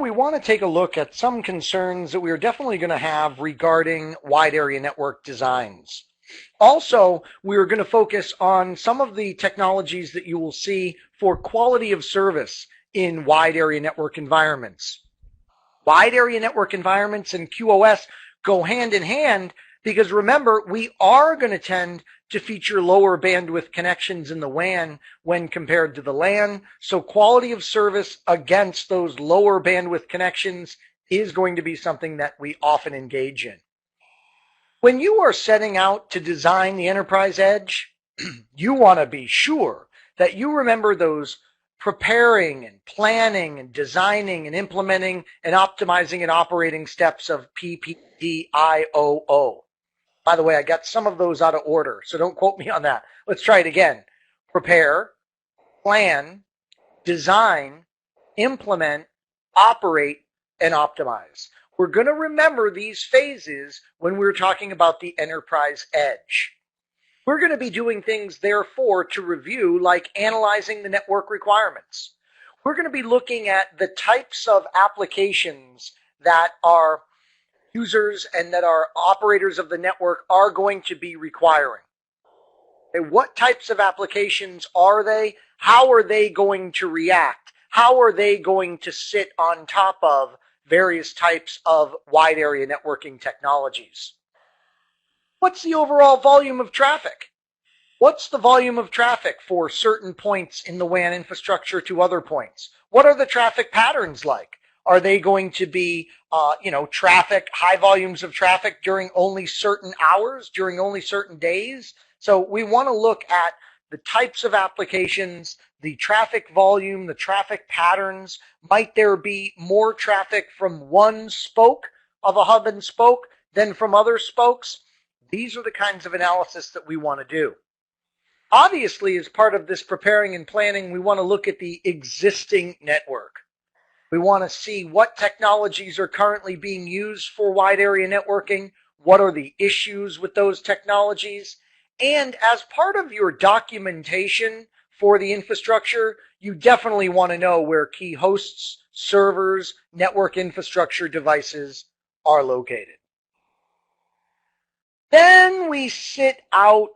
we want to take a look at some concerns that we are definitely going to have regarding wide area network designs. Also, we are going to focus on some of the technologies that you will see for quality of service in wide area network environments. Wide area network environments and QoS go hand in hand because remember, we are going to tend to feature lower bandwidth connections in the WAN when compared to the LAN. So quality of service against those lower bandwidth connections is going to be something that we often engage in. When you are setting out to design the enterprise edge, you want to be sure that you remember those preparing and planning and designing and implementing and optimizing and operating steps of PPDIOO. By the way, I got some of those out of order, so don't quote me on that. Let's try it again. Prepare, plan, design, implement, operate, and optimize. We're going to remember these phases when we're talking about the enterprise edge. We're going to be doing things, therefore, to review, like analyzing the network requirements. We're going to be looking at the types of applications that our users and that our operators of the network are going to be requiring. Okay, what types of applications are they? How are they going to react? How are they going to sit on top of various types of wide area networking technologies? What's the overall volume of traffic? What's the volume of traffic for certain points in the WAN infrastructure to other points? What are the traffic patterns like? Are they going to be, traffic, high volumes of traffic during only certain hours, during only certain days? So we want to look at the types of applications, the traffic volume, the traffic patterns. Might there be more traffic from one spoke of a hub and spoke than from other spokes? These are the kinds of analysis that we want to do. Obviously, as part of this preparing and planning, we want to look at the existing network. We want to see what technologies are currently being used for wide area networking, what are the issues with those technologies, and as part of your documentation for the infrastructure, you definitely want to know where key hosts, servers, network infrastructure devices are located. Then we set out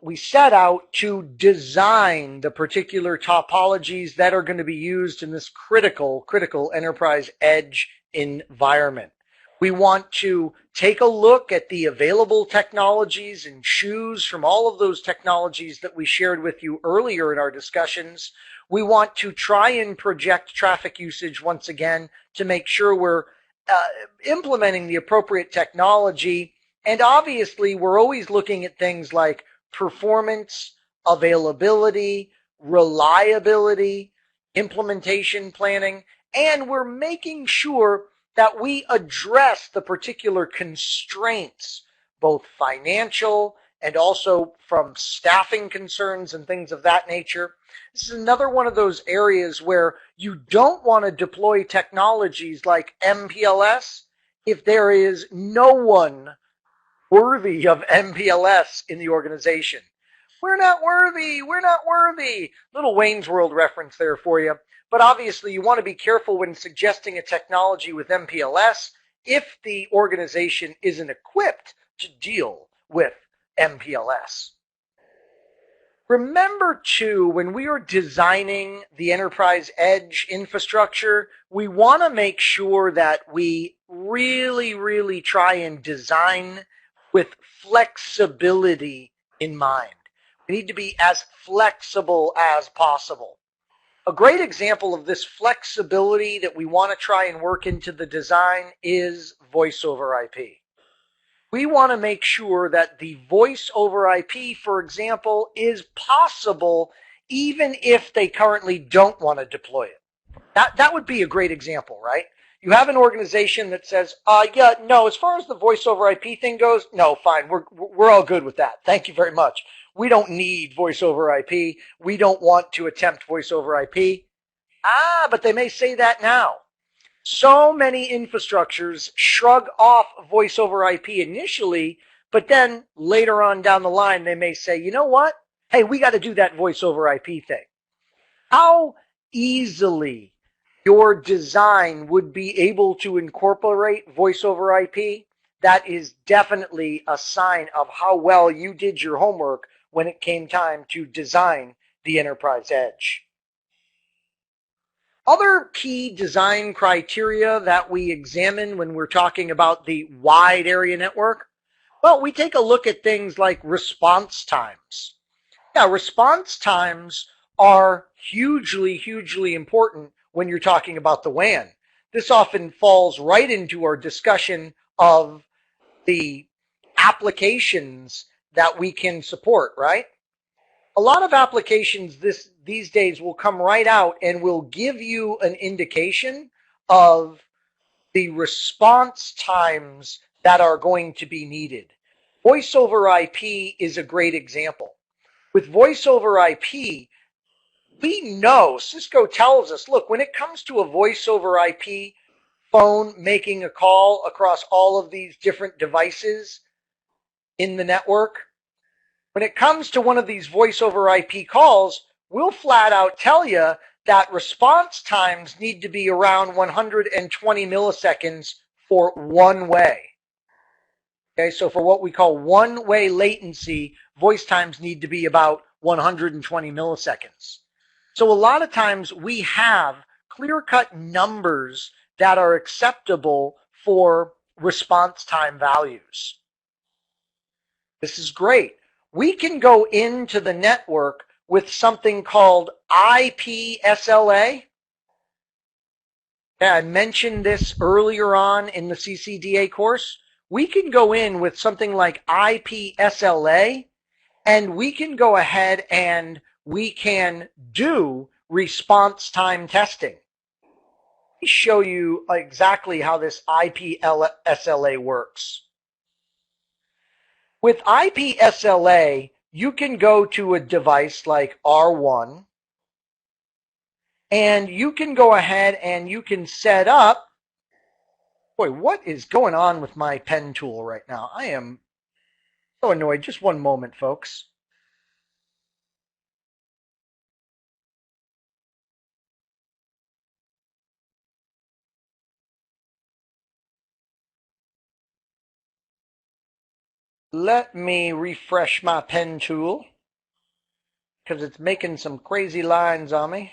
to design the particular topologies that are going to be used in this critical enterprise edge environment. We want to take a look at the available technologies and choose from all of those technologies that we shared with you earlier in our discussions. We want to try and project traffic usage once again to make sure we're implementing the appropriate technology. And obviously, we're always looking at things like performance, availability, reliability, implementation planning, and we're making sure that we address the particular constraints, both financial and also from staffing concerns and things of that nature. This is another one of those areas where you don't want to deploy technologies like MPLS if there is no one worthy of MPLS in the organization. We're not worthy. We're not worthy. Little Wayne's World reference there for you. But obviously, you want to be careful when suggesting a technology with MPLS if the organization isn't equipped to deal with MPLS. Remember, too, when we are designing the enterprise edge infrastructure, we want to make sure that we really try and design with flexibility in mind. We need to be as flexible as possible. A great example of this flexibility that we want to try and work into the design is voice over IP. We want to make sure that the voice over IP, for example, is possible even if they currently don't want to deploy it. That would be a great example, right? You have an organization that says, as far as the voice over IP thing goes, no, fine, we're all good with that. Thank you very much. We don't need voice over IP. We don't want to attempt voice over IP. But they may say that now. So many infrastructures shrug off voice over IP initially, but then later on down the line, they may say, you know what? Hey, we got to do that voice over IP thing. How easily your design would be able to incorporate voice over IP, that is definitely a sign of how well you did your homework when it came time to design the enterprise edge. Other key design criteria that we examine when we're talking about the wide area network, well, we take a look at things like response times. Yeah, response times are hugely important when you're talking about the WAN. This often falls right into our discussion of the applications that we can support, right? A lot of applications these days will come right out and will give you an indication of the response times that are going to be needed. Voice over IP is a great example. With voice over IP, we know, Cisco tells us, look, when it comes to a voice over IP phone making a call across all of these different devices in the network, when it comes to one of these voice over IP calls, we'll flat out tell you that response times need to be around 120 milliseconds for one way. Okay, so for what we call one-way latency, voice times need to be about 120 milliseconds. So a lot of times we have clear-cut numbers that are acceptable for response time values. This is great. We can go into the network with something called IPSLA. Yeah, I mentioned this earlier on in the CCDA course. We can go in with something like IPSLA, and we can go ahead and we can do response time testing. Let me show you exactly how this IPSLA works. With IPSLA, you can go to a device like R1, and you can go ahead and you can set up. Boy, what is going on with my pen tool right now? I am so annoyed. Just one moment, folks. Let me refresh my pen tool because it's making some crazy lines on me.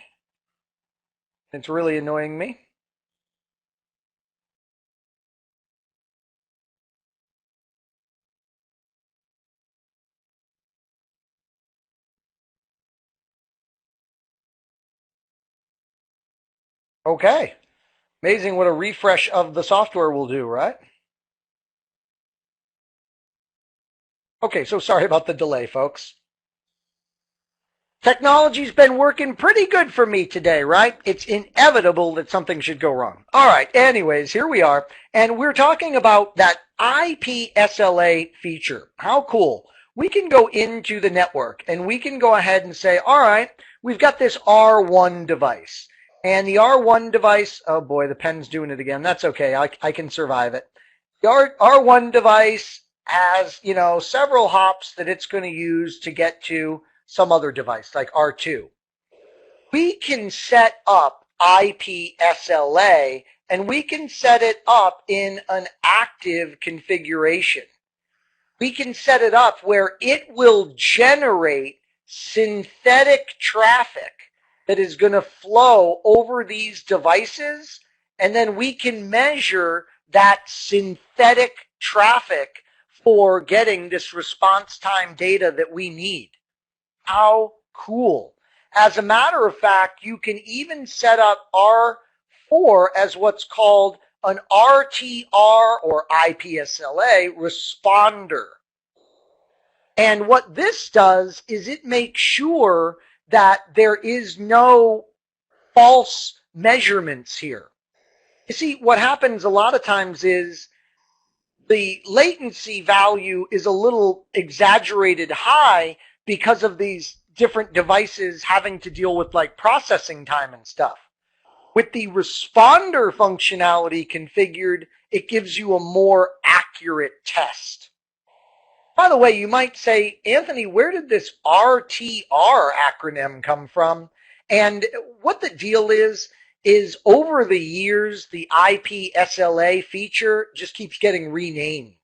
It's really annoying me. Okay. Amazing what a refresh of the software will do, right? Okay, so sorry about the delay, folks. Technology's been working pretty good for me today, right? It's inevitable that something should go wrong. All right, anyways, here we are, and we're talking about that IPSLA feature. How cool. We can go into the network, and we can go ahead and say, all right, we've got this R1 device. And the R1 device, oh boy, the pen's doing it again. That's okay, I can survive it. The R1 device has, several hops that it's going to use to get to some other device like R2. We can set up IPSLA and we can set it up in an active configuration. We can set it up where it will generate synthetic traffic that is going to flow over these devices, and then we can measure that synthetic traffic for getting this response time data that we need. How cool. As a matter of fact, you can even set up R4 as what's called an RTR or IPSLA responder. And what this does is it makes sure that there is no false measurements here. You see, what happens a lot of times is the latency value is a little exaggerated high because of these different devices having to deal with like processing time and stuff. With the responder functionality configured, it gives you a more accurate test. By the way, you might say, Anthony, where did this RTR acronym come from? And what the deal is is over the years, the IPSLA feature just keeps getting renamed.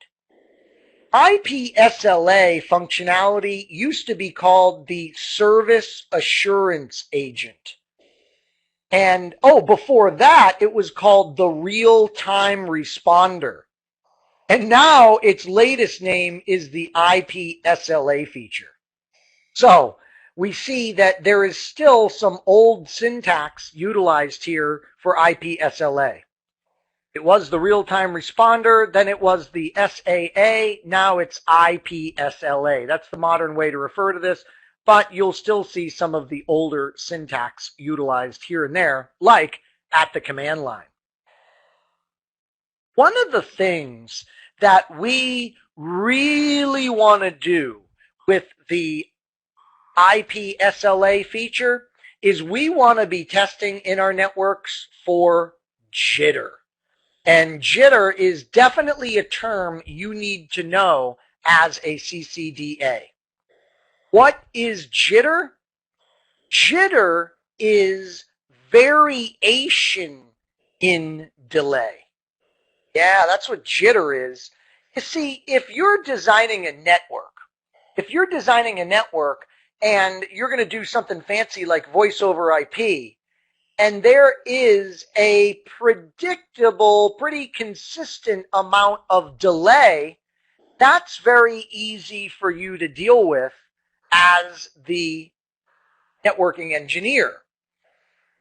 IPSLA functionality used to be called the Service Assurance Agent. And, before that, it was called the Real-Time Responder. And now its latest name is the IPSLA feature. So we see that there is still some old syntax utilized here for IPSLA. It was the real-time responder, then it was the SAA, now it's IPSLA. That's the modern way to refer to this, but you'll still see some of the older syntax utilized here and there, like at the command line. One of the things that we really want to do with the IPSLA feature is we want to be testing in our networks for jitter. And jitter is definitely a term you need to know as a CCDA. What is jitter? Jitter is variation in delay. Yeah, that's what jitter is. You see, if you're designing a network and you're going to do something fancy like voice over IP, and there is a predictable, pretty consistent amount of delay, that's very easy for you to deal with as the networking engineer.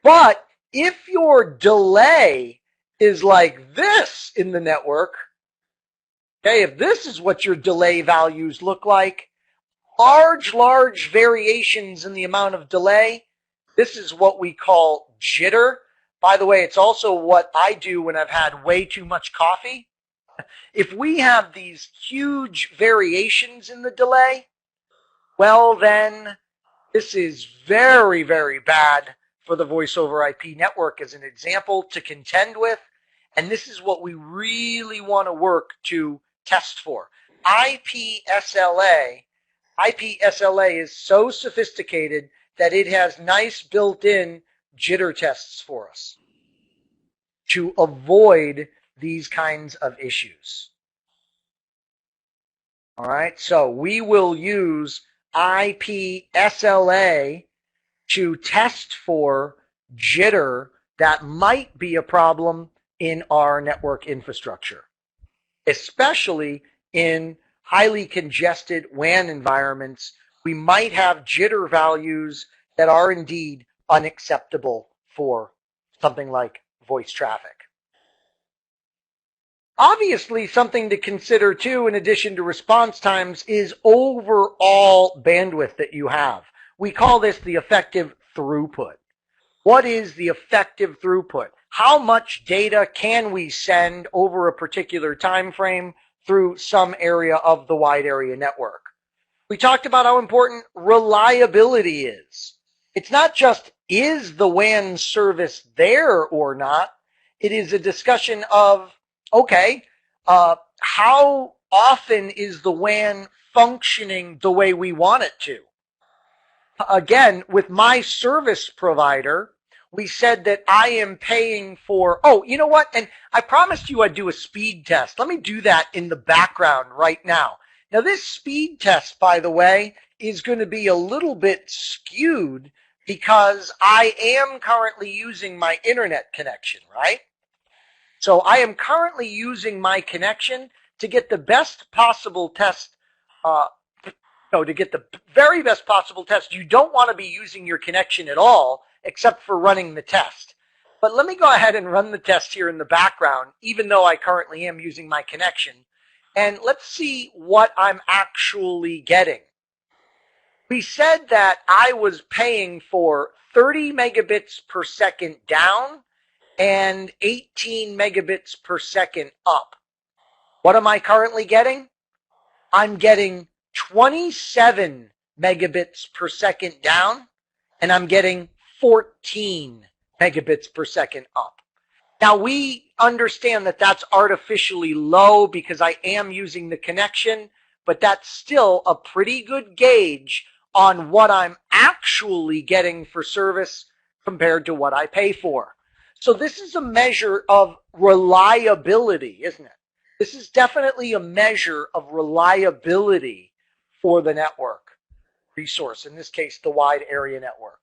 But if your delay is like this in the network, okay, if this is what your delay values look like, large variations in the amount of delay, this is what we call jitter. By the way, it's also what I do when I've had way too much coffee. If we have these huge variations in the delay, well then, this is very bad for the voice over IP network as an example to contend with. And this is what we really want to work to test for. IPSLA is so sophisticated that it has nice built-in jitter tests for us to avoid these kinds of issues. All right, so we will use IPSLA to test for jitter that might be a problem in our network infrastructure, especially in highly congested WAN environments. We might have jitter values that are indeed unacceptable for something like voice traffic. Obviously, something to consider too, in addition to response times, is overall bandwidth that you have. We call this the effective throughput. What is the effective throughput? How much data can we send over a particular time frame through some area of the wide area network? We talked about how important reliability is. It's not just, is the WAN service there or not? It is a discussion of, okay, how often is the WAN functioning the way we want it to? Again, with my service provider, we said that I am paying for, you know what? And I promised you I'd do a speed test. Let me do that in the background right now. Now, this speed test, by the way, is going to be a little bit skewed because I am currently using my internet connection, right? So I am currently using my connection to get the best possible test, to get the very best possible test. You don't want to be using your connection at all except for running the test. But let me go ahead and run the test here in the background, even though I currently am using my connection. And let's see what I'm actually getting. We said that I was paying for 30 megabits per second down and 18 megabits per second up. What am I currently getting? I'm getting 27 megabits per second down, and I'm getting 14 megabits per second up. Now, we understand that that's artificially low because I am using the connection, but that's still a pretty good gauge on what I'm actually getting for service compared to what I pay for. So this is a measure of reliability, isn't it? This is definitely a measure of reliability for the network resource, in this case, the wide area network.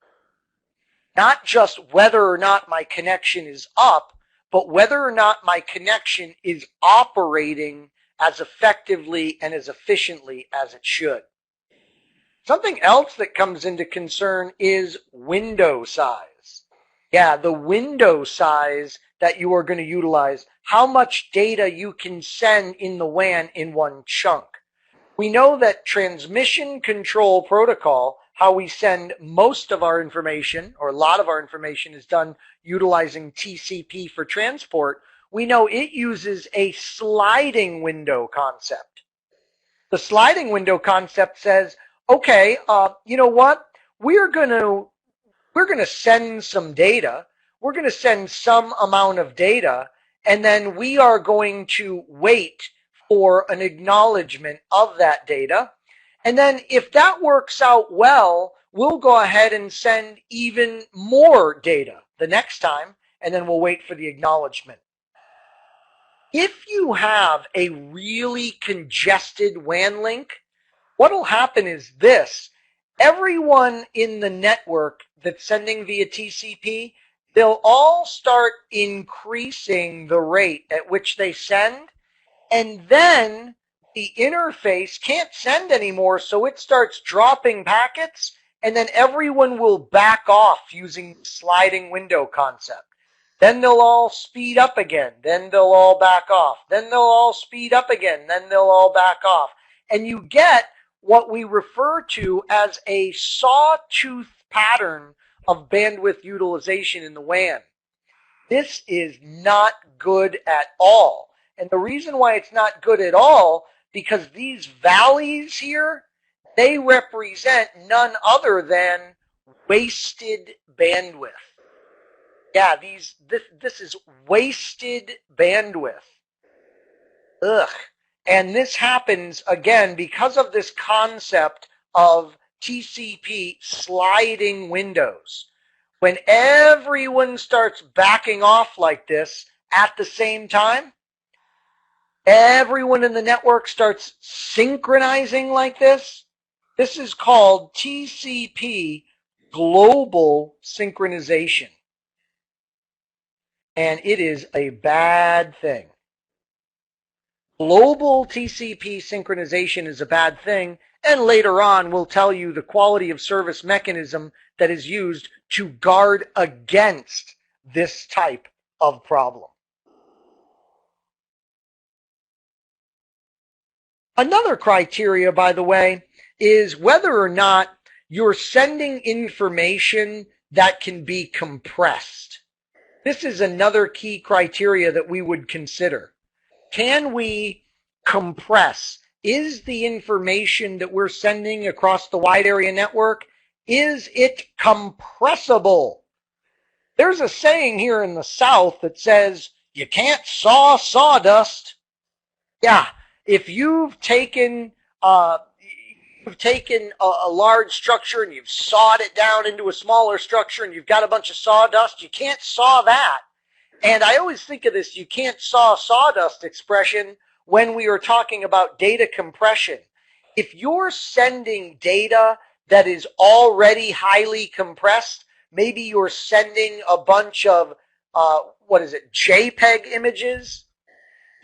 Not just whether or not my connection is up, but whether or not my connection is operating as effectively and as efficiently as it should. Something else that comes into concern is window size. Yeah, the window size that you are going to utilize, how much data you can send in the WAN in one chunk. We know that transmission control protocol, how we send most of our information, or a lot of our information, is done utilizing TCP for transport. We know it uses a sliding window concept. The sliding window concept says, okay, you know what? We're going to send some data. We're going to send some amount of data, and then we are going to wait for an acknowledgement of that data. And then if that works out well, we'll go ahead and send even more data the next time, and then we'll wait for the acknowledgement. If you have a really congested WAN link, what'll happen is this. Everyone in the network that's sending via TCP, they'll all start increasing the rate at which they send, and then the interface can't send anymore, so it starts dropping packets, and then everyone will back off using the sliding window concept. Then they'll all speed up again. Then they'll all back off. Then they'll all speed up again. Then they'll all back off. And you get what we refer to as a sawtooth pattern of bandwidth utilization in the WAN. This is not good at all. And the reason why it's not good at all, because these valleys here, they represent none other than wasted bandwidth. Yeah, this is wasted bandwidth. Ugh. And this happens, again, because of this concept of TCP sliding windows. When everyone starts backing off like this at the same time, everyone in the network starts synchronizing like this. This is called TCP global synchronization. And it is a bad thing. Global TCP synchronization is a bad thing, and later on we'll tell you the quality of service mechanism that is used to guard against this type of problem. Another criteria, by the way, is whether or not you're sending information that can be compressed. This is another key criteria that we would consider. Can we compress? Is the information that we're sending across the wide area network, is it compressible? There's a saying here in the South that says, you can't saw sawdust. Yeah, if you've taken a large structure and you've sawed it down into a smaller structure and you've got a bunch of sawdust, you can't saw that. And I always think of this you can't saw sawdust expression when we are talking about data compression. If you're sending data that is already highly compressed, maybe you're sending a bunch of, JPEG images.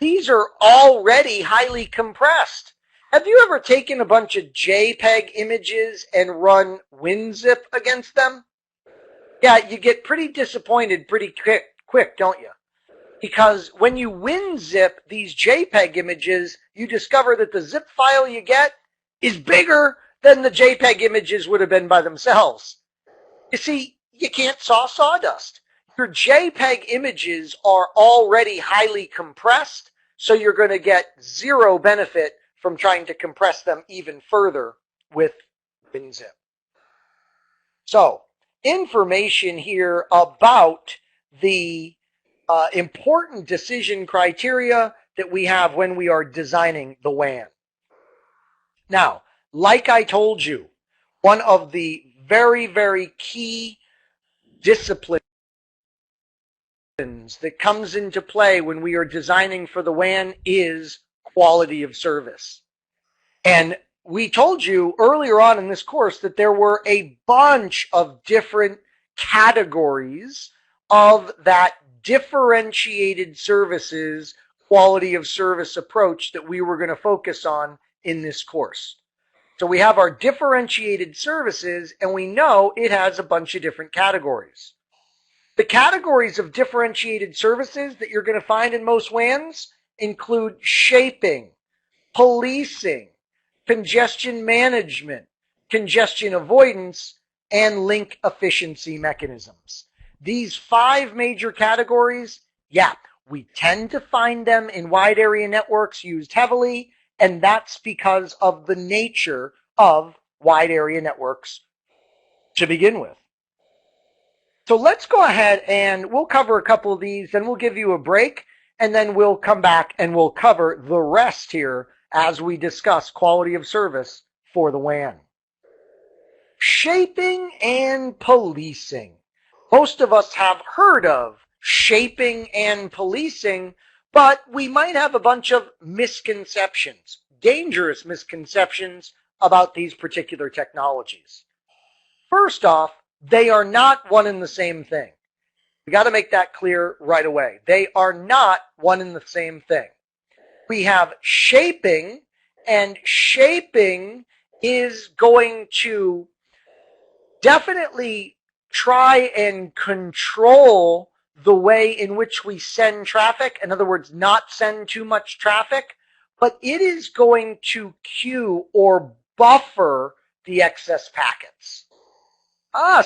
These are already highly compressed. Have you ever taken a bunch of JPEG images and run WinZip against them? Yeah, you get pretty disappointed pretty quick, don't you? Because when you WinZip these JPEG images, you discover that the zip file you get is bigger than the JPEG images would have been by themselves. You see, you can't saw sawdust. Your JPEG images are already highly compressed, so you're going to get zero benefit from trying to compress them even further with WinZip. So, information here about the important decision criteria that we have when we are designing the WAN. Now, like I told you, one of the very, very key disciplines that comes into play when we are designing for the WAN is quality of service. And we told you earlier on in this course that there were a bunch of different categories of that differentiated services quality of service approach that we were going to focus on in this course. So we have our differentiated services, and we know it has a bunch of different categories. The categories of differentiated services that you're going to find in most WANs include shaping, policing, congestion management, congestion avoidance, and link efficiency mechanisms. These 5 major categories, we tend to find them in wide area networks used heavily, and that's because of the nature of wide area networks to begin with. So let's go ahead and we'll cover a couple of these, then we'll give you a break, and then we'll come back and we'll cover the rest here as we discuss quality of service for the WAN. Shaping and policing. Most of us have heard of shaping and policing, but we might have a bunch of misconceptions, dangerous misconceptions about these particular technologies. First off, they are not one and the same thing. We got to make that clear right away. They are not one and the same thing. We have shaping, and shaping is going to definitely try and control the way in which we send traffic. In other words, not send too much traffic, but it is going to queue or buffer the excess packets.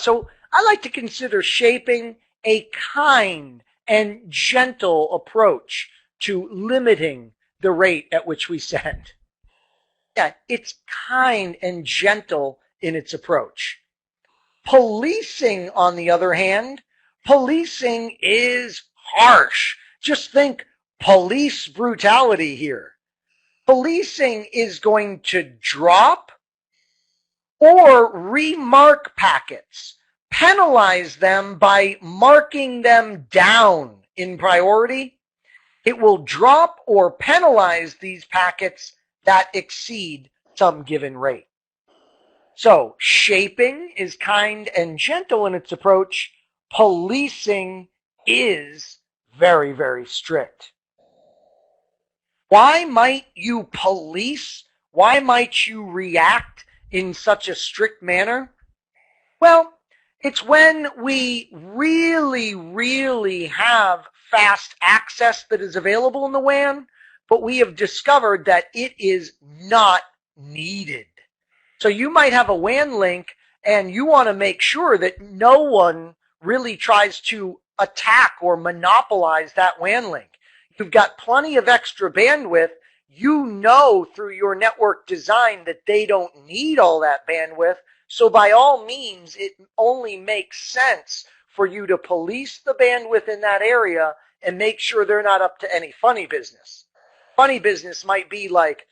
So I like to consider shaping a kind and gentle approach to limiting the rate at which we send. It's kind and gentle in its approach. Policing, on the other hand, policing is harsh. Just think police brutality here. Policing is going to drop or remark packets, penalize them by marking them down in priority. It will drop or penalize these packets that exceed some given rate. So shaping is kind and gentle in its approach. Policing is very, very strict. Why might you police? Why might you react in such a strict manner? Well, it's when we really, really have fast access that is available in the WAN, but we have discovered that it is not needed. So you might have a WAN link and you want to make sure that no one really tries to attack or monopolize that WAN link. You've got plenty of extra bandwidth. You know through your network design that they don't need all that bandwidth. So by all means, it only makes sense for you to police the bandwidth in that area and make sure they're not up to any funny business. Funny business might be like,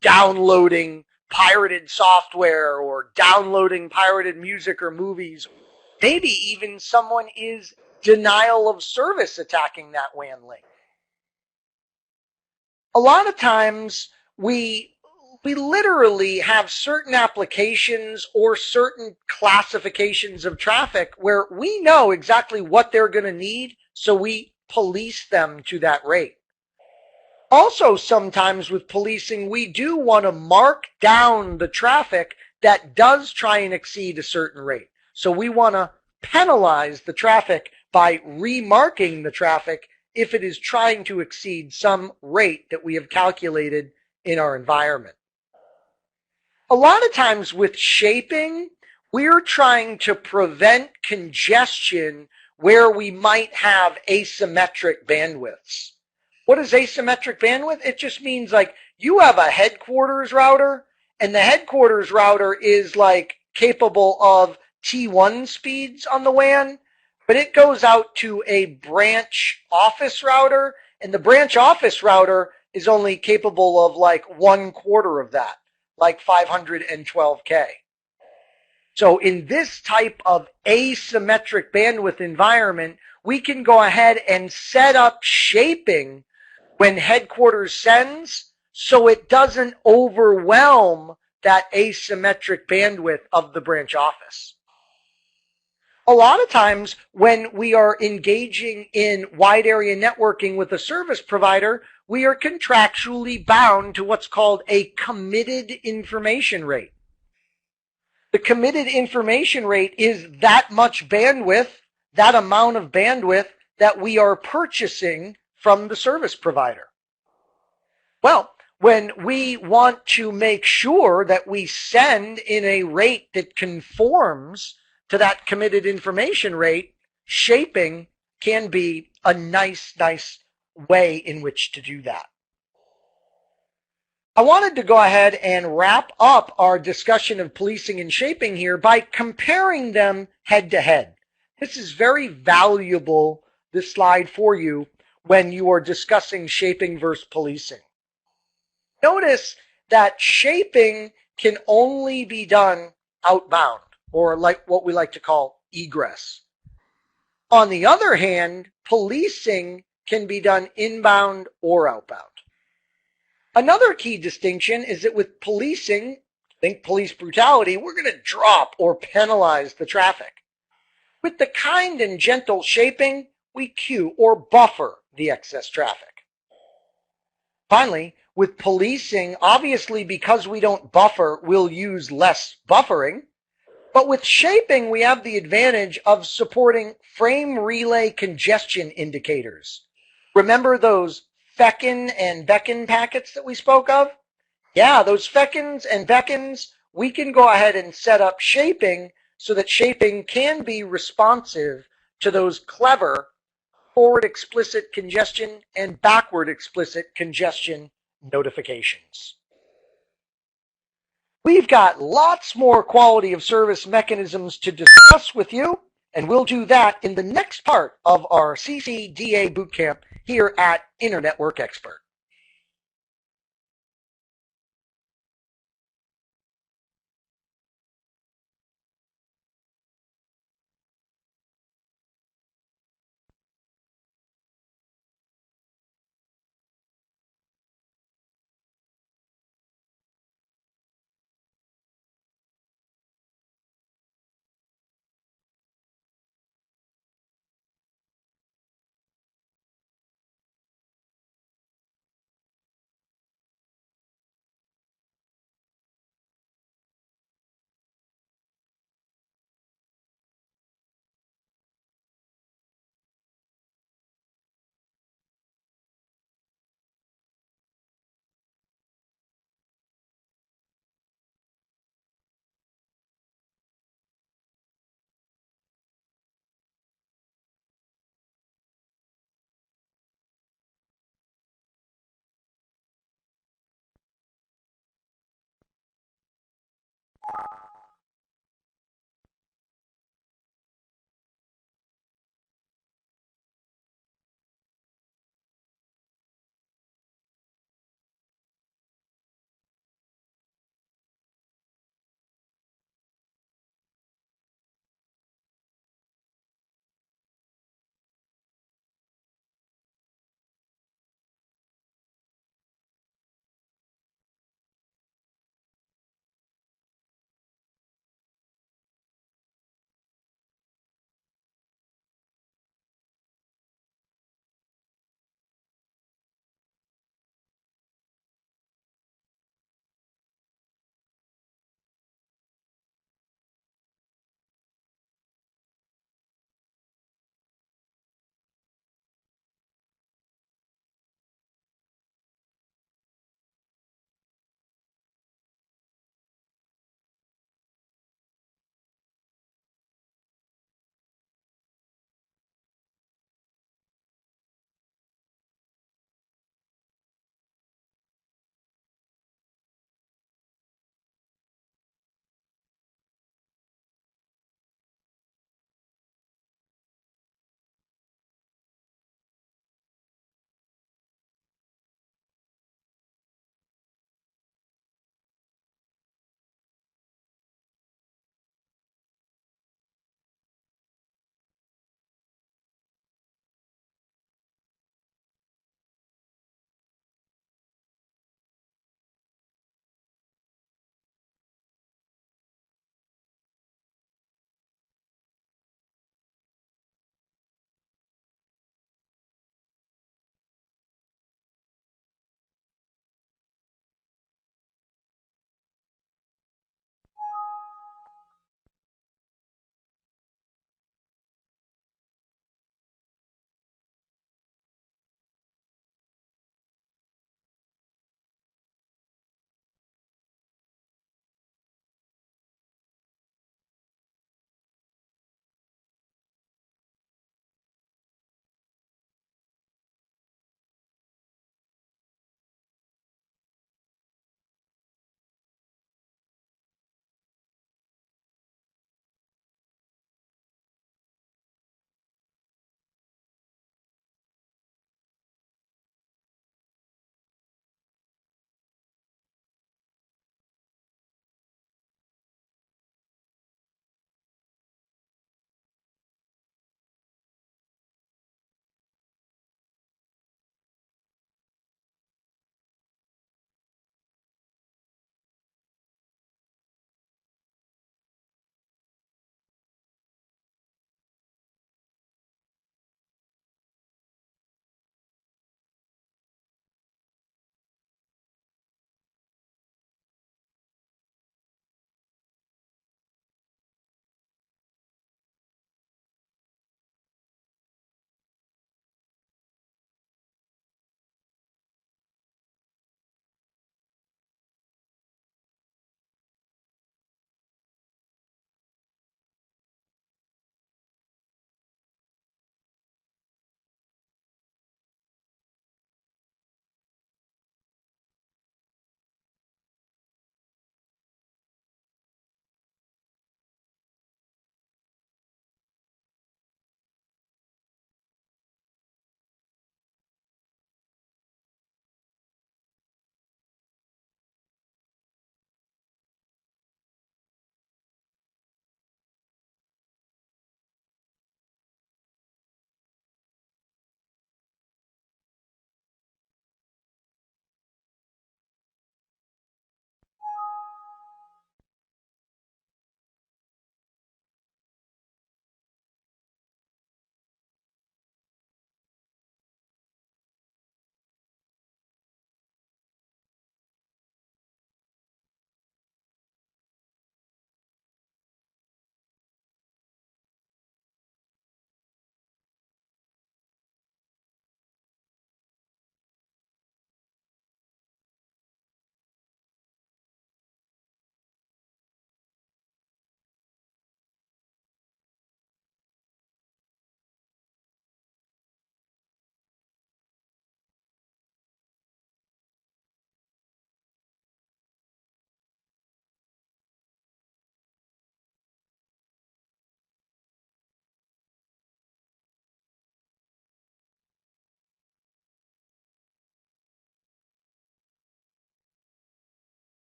downloading pirated software or downloading pirated music or movies. Maybe even someone is denial of service attacking that WAN link. A lot of times we literally have certain applications or certain classifications of traffic where we know exactly what they're going to need, so we police them to that rate. Also, sometimes with policing, we do want to mark down the traffic that does try and exceed a certain rate. So we want to penalize the traffic by remarking the traffic if it is trying to exceed some rate that we have calculated in our environment. A lot of times with shaping, we're trying to prevent congestion where we might have asymmetric bandwidths. What is asymmetric bandwidth? It just means like you have a headquarters router, and the headquarters router is like capable of T1 speeds on the WAN, but it goes out to a branch office router, and the branch office router is only capable of like 1/4 of that, like 512K. So in this type of asymmetric bandwidth environment, we can go ahead and set up shaping when headquarters sends so it doesn't overwhelm that asymmetric bandwidth of the branch office. A lot of times when we are engaging in wide area networking with a service provider, we are contractually bound to what's called a committed information rate. The committed information rate is that much bandwidth, that amount of bandwidth that we are purchasing from the service provider. Well, when we want to make sure that we send in a rate that conforms to that committed information rate, shaping can be a nice way in which to do that. I wanted to go ahead and wrap up our discussion of policing and shaping here by comparing them head to head. This is very valuable, this slide for you, when you are discussing shaping versus policing. Notice that shaping can only be done outbound, or like what we like to call egress. On the other hand, policing can be done inbound or outbound. Another key distinction is that with policing, think police brutality, we're going to drop or penalize the traffic. With the kind and gentle shaping, we queue or buffer the excess traffic. Finally, with policing, obviously because we don't buffer, we'll use less buffering. But with shaping, we have the advantage of supporting frame relay congestion indicators. Remember those fecken and beckon packets that we spoke of? Yeah, those feckens and beckons, we can go ahead and set up shaping so that shaping can be responsive to those clever forward explicit congestion and backward explicit congestion notifications. We've got lots more quality of service mechanisms to discuss with you, and we'll do that in the next part of our CCDA bootcamp here at Internet Work Expert.